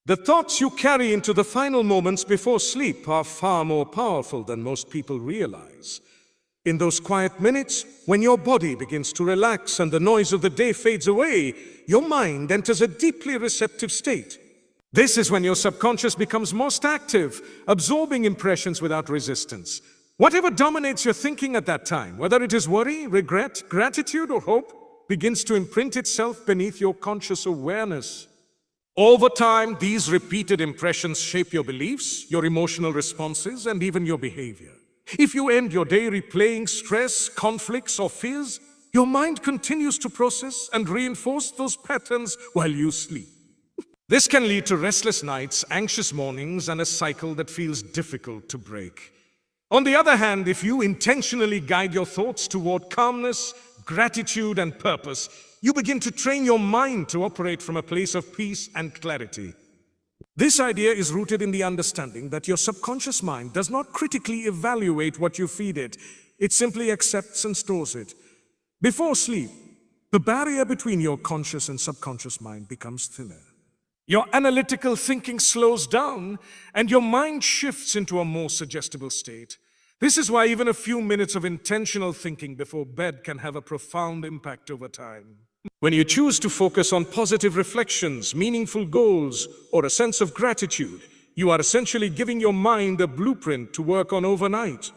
The thoughts you carry into the final moments before sleep are far more powerful than most people realize. In those quiet minutes, when your body begins to relax and the noise of the day fades away, your mind enters a deeply receptive state. This is when your subconscious becomes most active, absorbing impressions without resistance. Whatever dominates your thinking at that time, whether it is worry, regret, gratitude, or hope, begins to imprint itself beneath your conscious awareness. Over time, these repeated impressions shape your beliefs, your emotional responses, and even your behavior. If you end your day replaying stress, conflicts, or fears, your mind continues to process and reinforce those patterns while you sleep. This can lead to restless nights, anxious mornings, and a cycle that feels difficult to break. On the other hand, if you intentionally guide your thoughts toward calmness, gratitude, and purpose, you begin to train your mind to operate from a place of peace and clarity. This idea is rooted in the understanding that your subconscious mind does not critically evaluate what you feed it. It simply accepts and stores it. Before sleep, the barrier between your conscious and subconscious mind becomes thinner. Your analytical thinking slows down, and your mind shifts into a more suggestible state. This is why even a few minutes of intentional thinking before bed can have a profound impact over time. When you choose to focus on positive reflections, meaningful goals, or a sense of gratitude, you are essentially giving your mind a blueprint to work on overnight.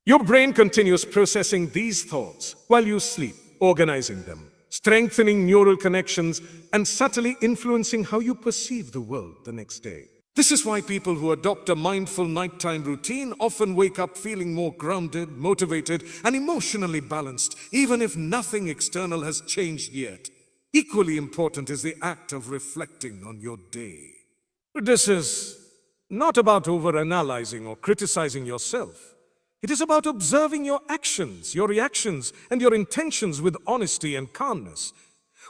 Your brain continues processing these thoughts while you sleep, organizing them, strengthening neural connections, and subtly influencing how you perceive the world the next day. This is why people who adopt a mindful nighttime routine often wake up feeling more grounded, motivated, and emotionally balanced, even if nothing external has changed yet. Equally important is the act of reflecting on your day. This is not about overanalyzing or criticizing yourself. It is about observing your actions, your reactions, and your intentions with honesty and calmness.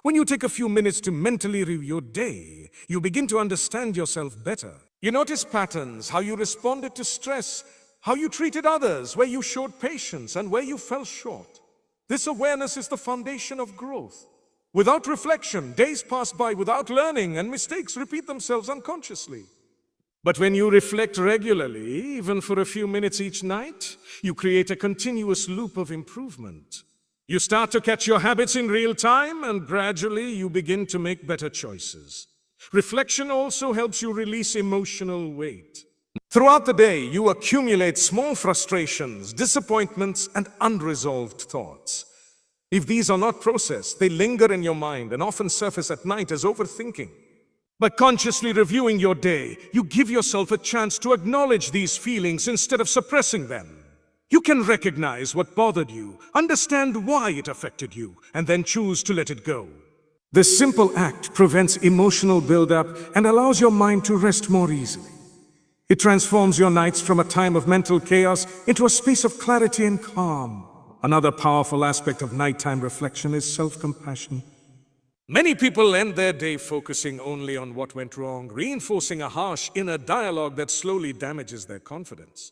When you take a few minutes to mentally review your day, you begin to understand yourself better. You notice patterns, how you responded to stress, how you treated others, where you showed patience, and where you fell short. This awareness is the foundation of growth. Without reflection, days pass by without learning, and mistakes repeat themselves unconsciously. But when you reflect regularly, even for a few minutes each night, you create a continuous loop of improvement. You start to catch your habits in real time, and gradually you begin to make better choices. Reflection also helps you release emotional weight. Throughout the day, you accumulate small frustrations, disappointments, and unresolved thoughts. If these are not processed, they linger in your mind and often surface at night as overthinking. By consciously reviewing your day, you give yourself a chance to acknowledge these feelings instead of suppressing them. You can recognize what bothered you, understand why it affected you, and then choose to let it go. This simple act prevents emotional buildup and allows your mind to rest more easily. It transforms your nights from a time of mental chaos into a space of clarity and calm. Another powerful aspect of nighttime reflection is self-compassion. Many people end their day focusing only on what went wrong, reinforcing a harsh inner dialogue that slowly damages their confidence.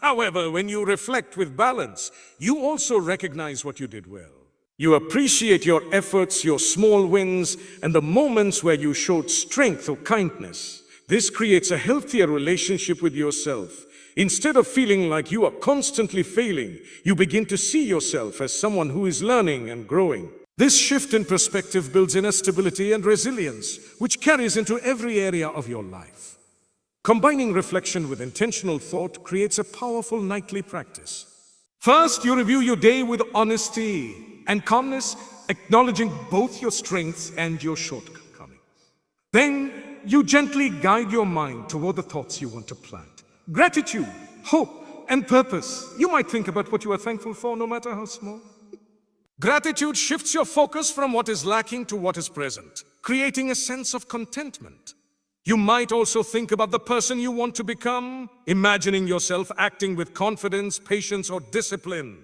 However, when you reflect with balance, you also recognize what you did well. You appreciate your efforts, your small wins, and the moments where you showed strength or kindness. This creates a healthier relationship with yourself. Instead of feeling like you are constantly failing, you begin to see yourself as someone who is learning and growing. This shift in perspective builds inner stability and resilience, which carries into every area of your life. Combining reflection with intentional thought creates a powerful nightly practice. First, you review your day with honesty and calmness, acknowledging both your strengths and your shortcomings. Then, you gently guide your mind toward the thoughts you want to plant. Gratitude, hope, and purpose. You might think about what you are thankful for, no matter how small. Gratitude shifts your focus from what is lacking to what is present, creating a sense of contentment. You might also think about the person you want to become, imagining yourself acting with confidence, patience, or discipline.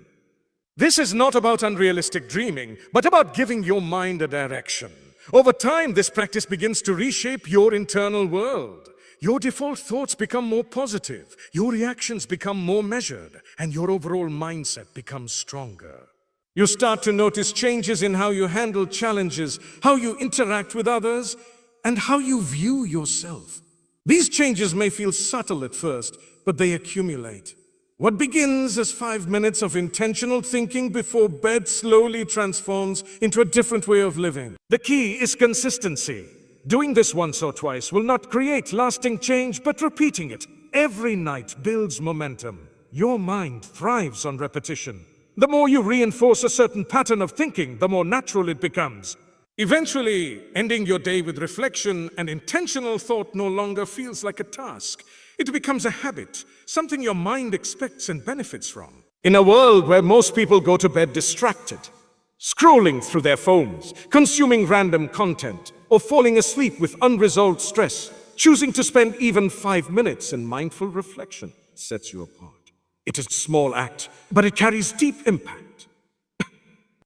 This is not about unrealistic dreaming, but about giving your mind a direction. Over time, this practice begins to reshape your internal world. Your default thoughts become more positive, your reactions become more measured, and your overall mindset becomes stronger. You start to notice changes in how you handle challenges, how you interact with others, and how you view yourself. These changes may feel subtle at first, but they accumulate. What begins as 5 minutes of intentional thinking before bed slowly transforms into a different way of living. The key is consistency. Doing this once or twice will not create lasting change, but repeating it every night builds momentum. Your mind thrives on repetition. The more you reinforce a certain pattern of thinking, the more natural it becomes. Eventually, ending your day with reflection and intentional thought no longer feels like a task. It becomes a habit, something your mind expects and benefits from. In a world where most people go to bed distracted, scrolling through their phones, consuming random content, or falling asleep with unresolved stress, choosing to spend even 5 minutes in mindful reflection sets you apart. It is a small act, but it carries deep impact.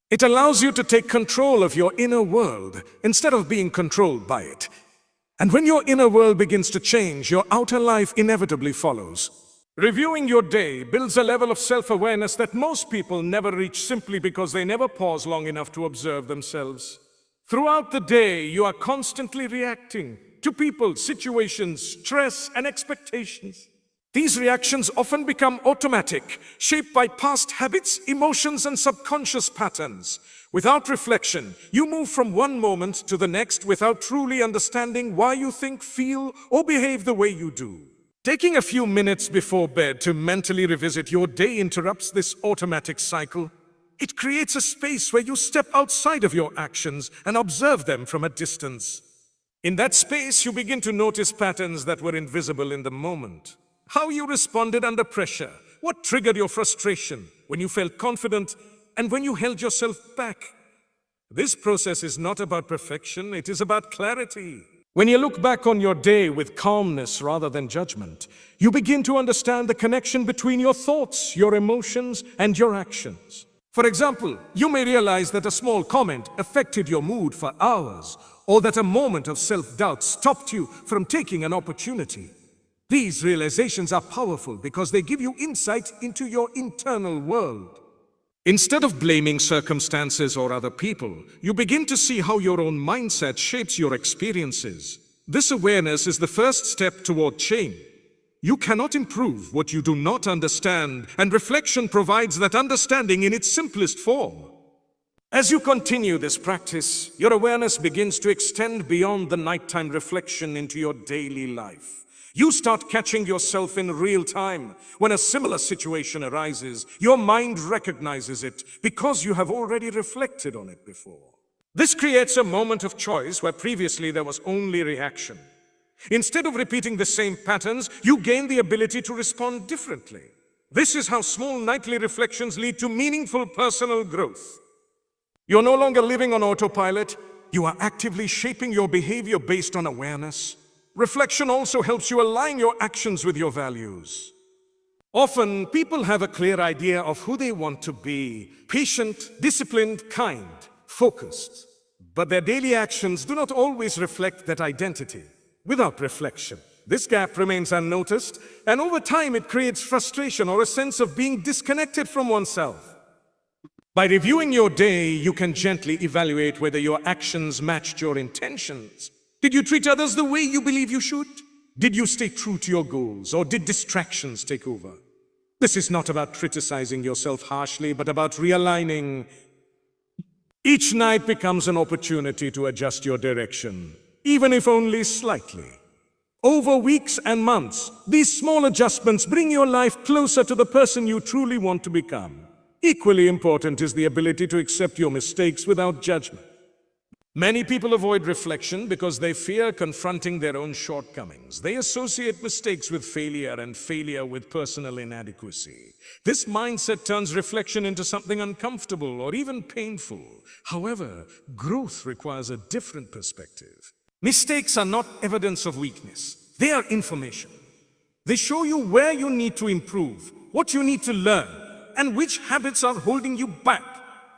It allows you to take control of your inner world instead of being controlled by it. And when your inner world begins to change, your outer life inevitably follows. Reviewing your day builds a level of self-awareness that most people never reach simply because they never pause long enough to observe themselves. Throughout the day, you are constantly reacting to people, situations, stress, and expectations. These reactions often become automatic, shaped by past habits, emotions, and subconscious patterns. Without reflection, you move from one moment to the next without truly understanding why you think, feel, or behave the way you do. Taking a few minutes before bed to mentally revisit your day interrupts this automatic cycle. It creates a space where you step outside of your actions and observe them from a distance. In that space, you begin to notice patterns that were invisible in the moment. How you responded under pressure, what triggered your frustration, when you felt confident, and when you held yourself back. This process is not about perfection, it is about clarity. When you look back on your day with calmness rather than judgment, you begin to understand the connection between your thoughts, your emotions, and your actions. For example, you may realize that a small comment affected your mood for hours, or that a moment of self-doubt stopped you from taking an opportunity. These realizations are powerful because they give you insight into your internal world. Instead of blaming circumstances or other people, you begin to see how your own mindset shapes your experiences. This awareness is the first step toward change. You cannot improve what you do not understand, and reflection provides that understanding in its simplest form. As you continue this practice, your awareness begins to extend beyond the nighttime reflection into your daily life. You start catching yourself in real time. When a similar situation arises, your mind recognizes it because you have already reflected on it before. This creates a moment of choice where previously there was only reaction. Instead of repeating the same patterns, you gain the ability to respond differently. This is how small nightly reflections lead to meaningful personal growth. You're no longer living on autopilot. You are actively shaping your behavior based on awareness. Reflection also helps you align your actions with your values. Often, people have a clear idea of who they want to be: patient, disciplined, kind, focused. But their daily actions do not always reflect that identity. Without reflection, this gap remains unnoticed, and over time it creates frustration or a sense of being disconnected from oneself. By reviewing your day, you can gently evaluate whether your actions matched your intentions. Did you treat others the way you believe you should? Did you stay true to your goals, or did distractions take over? This is not about criticizing yourself harshly, but about realigning. Each night becomes an opportunity to adjust your direction, even if only slightly. Over weeks and months, these small adjustments bring your life closer to the person you truly want to become. Equally important is the ability to accept your mistakes without judgment. Many people avoid reflection because they fear confronting their own shortcomings. They associate mistakes with failure and failure with personal inadequacy. This mindset turns reflection into something uncomfortable or even painful. However, growth requires a different perspective. Mistakes are not evidence of weakness. They are information. They show you where you need to improve, what you need to learn, and which habits are holding you back.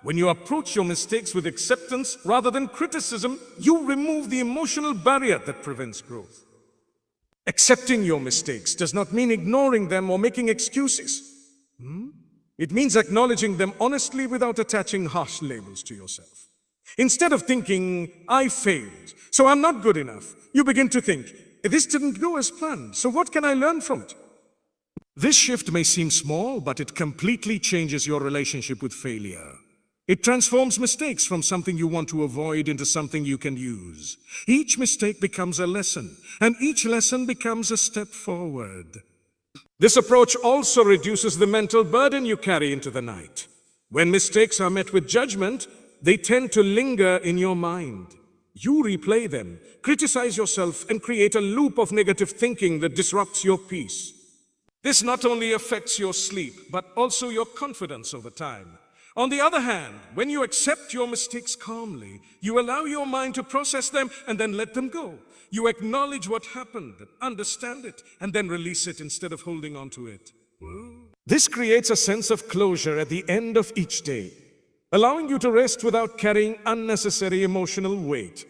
When you approach your mistakes with acceptance rather than criticism, you remove the emotional barrier that prevents growth. Accepting your mistakes does not mean ignoring them or making excuses. It means acknowledging them honestly without attaching harsh labels to yourself. Instead of thinking, I failed, so I'm not good enough, you begin to think, this didn't go as planned, so what can I learn from it? This shift may seem small, but it completely changes your relationship with failure. It transforms mistakes from something you want to avoid into something you can use. Each mistake becomes a lesson, and each lesson becomes a step forward. This approach also reduces the mental burden you carry into the night. When mistakes are met with judgment, they tend to linger in your mind. You replay them, criticize yourself, and create a loop of negative thinking that disrupts your peace. This not only affects your sleep, but also your confidence over time. On the other hand, when you accept your mistakes calmly, you allow your mind to process them and then let them go. You acknowledge what happened, understand it, and then release it instead of holding on to it. This creates a sense of closure at the end of each day, allowing you to rest without carrying unnecessary emotional weight.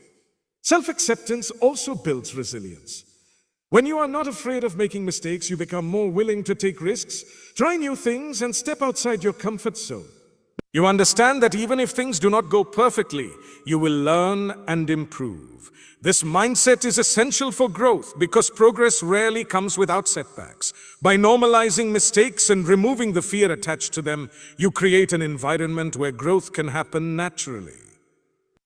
Self-acceptance also builds resilience. When you are not afraid of making mistakes, you become more willing to take risks, try new things, and step outside your comfort zone. You understand that even if things do not go perfectly, you will learn and improve. This mindset is essential for growth because progress rarely comes without setbacks. By normalizing mistakes and removing the fear attached to them, you create an environment where growth can happen naturally.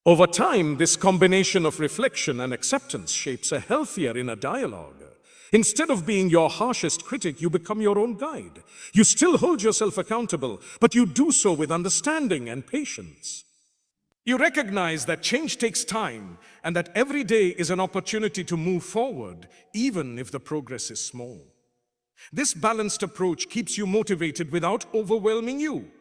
Over time, this combination of reflection and acceptance shapes a healthier inner dialogue. Instead of being your harshest critic, you become your own guide. You still hold yourself accountable, but you do so with understanding and patience. You recognize that change takes time and that every day is an opportunity to move forward, even if the progress is small. This balanced approach keeps you motivated without overwhelming you.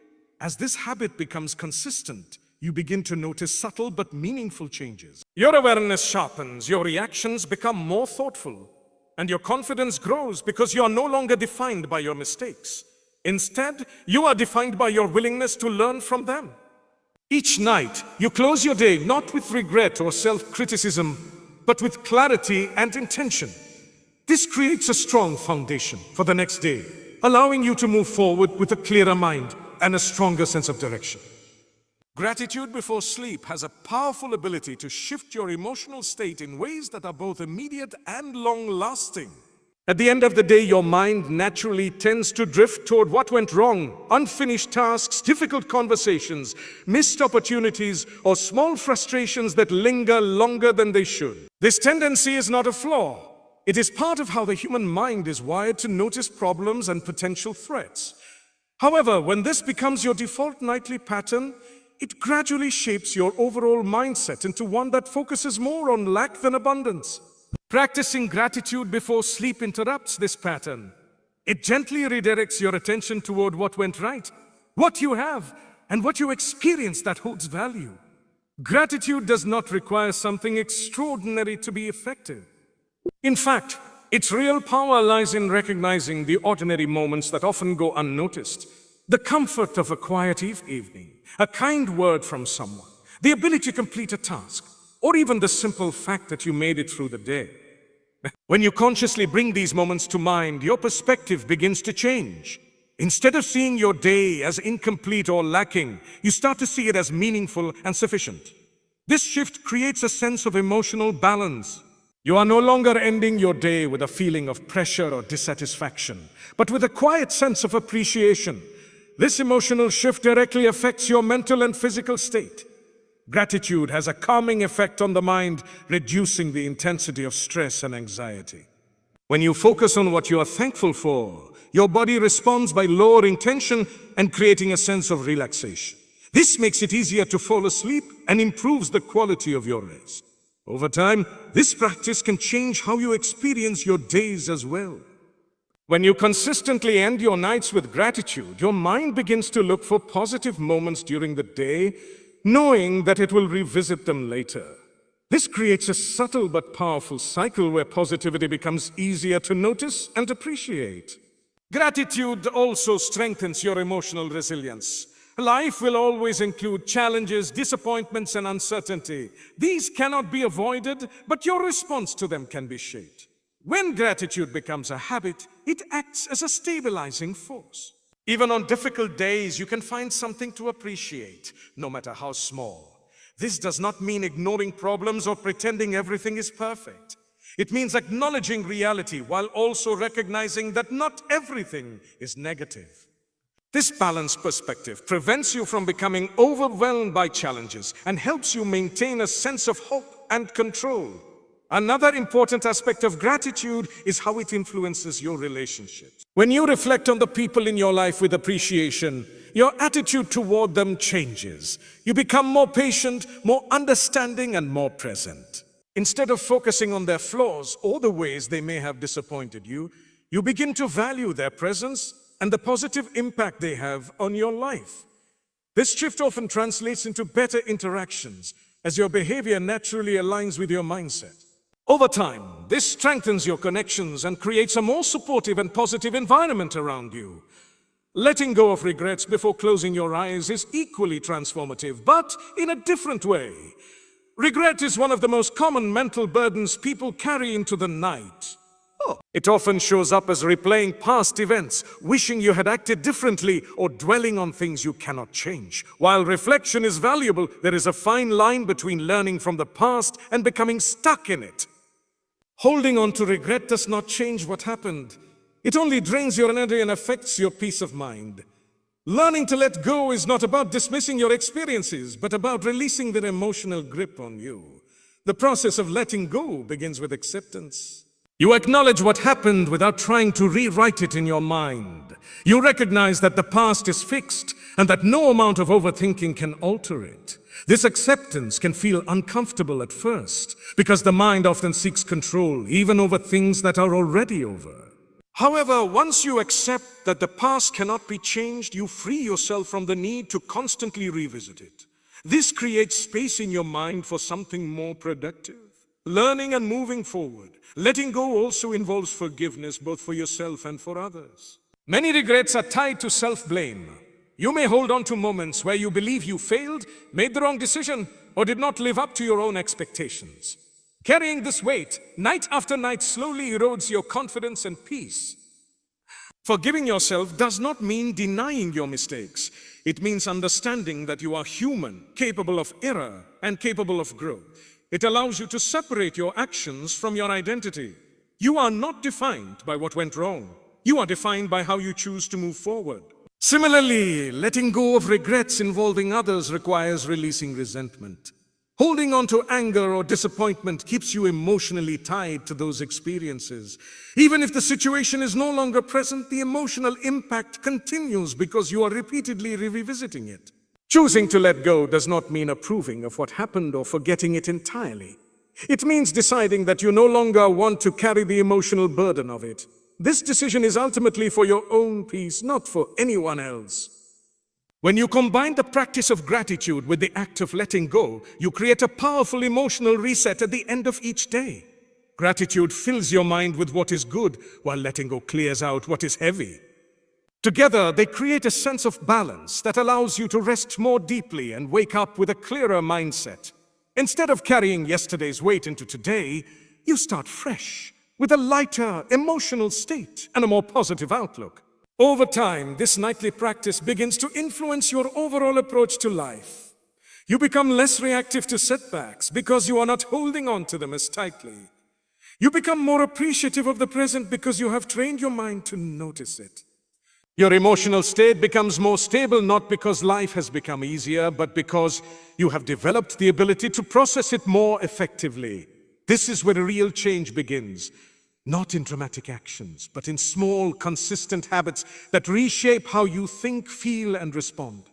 As this habit becomes consistent, you begin to notice subtle but meaningful changes. Your awareness sharpens, your reactions become more thoughtful, and your confidence grows because you are no longer defined by your mistakes. Instead, you are defined by your willingness to learn from them. Each night, you close your day not with regret or self-criticism, but with clarity and intention. This creates a strong foundation for the next day, allowing you to move forward with a clearer mind and a stronger sense of direction. Gratitude before sleep has a powerful ability to shift your emotional state in ways that are both immediate and long-lasting. At the end of the day, your mind naturally tends to drift toward what went wrong, unfinished tasks, difficult conversations, missed opportunities, or small frustrations that linger longer than they should. This tendency is not a flaw. It is part of how the human mind is wired to notice problems and potential threats. However, when this becomes your default nightly pattern, it gradually shapes your overall mindset into one that focuses more on lack than abundance. Practicing gratitude before sleep interrupts this pattern. It gently redirects your attention toward what went right, what you have, and what you experience that holds value. Gratitude does not require something extraordinary to be effective. In fact, its real power lies in recognizing the ordinary moments that often go unnoticed. The comfort of a quiet evening, a kind word from someone, the ability to complete a task, or even the simple fact that you made it through the day. When you consciously bring these moments to mind, your perspective begins to change. Instead of seeing your day as incomplete or lacking, you start to see it as meaningful and sufficient. This shift creates a sense of emotional balance. You are no longer ending your day with a feeling of pressure or dissatisfaction, but with a quiet sense of appreciation. This emotional shift directly affects your mental and physical state. Gratitude has a calming effect on the mind, reducing the intensity of stress and anxiety. When you focus on what you are thankful for, your body responds by lowering tension and creating a sense of relaxation. This makes it easier to fall asleep and improves the quality of your rest. Over time, this practice can change how you experience your days as well. When you consistently end your nights with gratitude, your mind begins to look for positive moments during the day, knowing that it will revisit them later. This creates a subtle but powerful cycle where positivity becomes easier to notice and appreciate. Gratitude also strengthens your emotional resilience. Life will always include challenges, disappointments, and uncertainty. These cannot be avoided, but your response to them can be shaped. When gratitude becomes a habit, it acts as a stabilizing force. Even on difficult days, you can find something to appreciate, no matter how small. This does not mean ignoring problems or pretending everything is perfect. It means acknowledging reality while also recognizing that not everything is negative. This balanced perspective prevents you from becoming overwhelmed by challenges and helps you maintain a sense of hope and control. Another important aspect of gratitude is how it influences your relationships. When you reflect on the people in your life with appreciation, your attitude toward them changes. You become more patient, more understanding, and more present. Instead of focusing on their flaws or the ways they may have disappointed you, you begin to value their presence and the positive impact they have on your life. This shift often translates into better interactions as your behavior naturally aligns with your mindset. Over time, this strengthens your connections and creates a more supportive and positive environment around you. Letting go of regrets before closing your eyes is equally transformative, but in a different way. Regret is one of the most common mental burdens people carry into the night. It often shows up as replaying past events, wishing you had acted differently, or dwelling on things you cannot change. While reflection is valuable, there is a fine line between learning from the past and becoming stuck in it. Holding on to regret does not change what happened. It only drains your energy and affects your peace of mind. Learning to let go is not about dismissing your experiences, but about releasing their emotional grip on you. The process of letting go begins with acceptance. You acknowledge what happened without trying to rewrite it in your mind. You recognize that the past is fixed and that no amount of overthinking can alter it. This acceptance can feel uncomfortable at first because the mind often seeks control, even over things that are already over. However, once you accept that the past cannot be changed, you free yourself from the need to constantly revisit it. This creates space in your mind for something more productive. Learning and moving forward. Letting go also involves forgiveness, both for yourself and for others. Many regrets are tied to self-blame. You may hold on to moments where you believe you failed, made the wrong decision, or did not live up to your own expectations. Carrying this weight, night after night, slowly erodes your confidence and peace. Forgiving yourself does not mean denying your mistakes. It means understanding that you are human, capable of error, and capable of growth. It allows you to separate your actions from your identity. You are not defined by what went wrong. You are defined by how you choose to move forward. Similarly, letting go of regrets involving others requires releasing resentment. Holding on to anger or disappointment keeps you emotionally tied to those experiences. Even if the situation is no longer present, the emotional impact continues because you are repeatedly revisiting it. Choosing to let go does not mean approving of what happened or forgetting it entirely. It means deciding that you no longer want to carry the emotional burden of it. This decision is ultimately for your own peace, not for anyone else. When you combine the practice of gratitude with the act of letting go, you create a powerful emotional reset at the end of each day. Gratitude fills your mind with what is good, while letting go clears out what is heavy. Together, they create a sense of balance that allows you to rest more deeply and wake up with a clearer mindset. Instead of carrying yesterday's weight into today, you start fresh, with a lighter emotional state and a more positive outlook. Over time, this nightly practice begins to influence your overall approach to life. You become less reactive to setbacks because you are not holding on to them as tightly. You become more appreciative of the present because you have trained your mind to notice it. Your emotional state becomes more stable not because life has become easier, but because you have developed the ability to process it more effectively. This is where real change begins. Not in dramatic actions, but in small, consistent habits that reshape how you think, feel, and respond.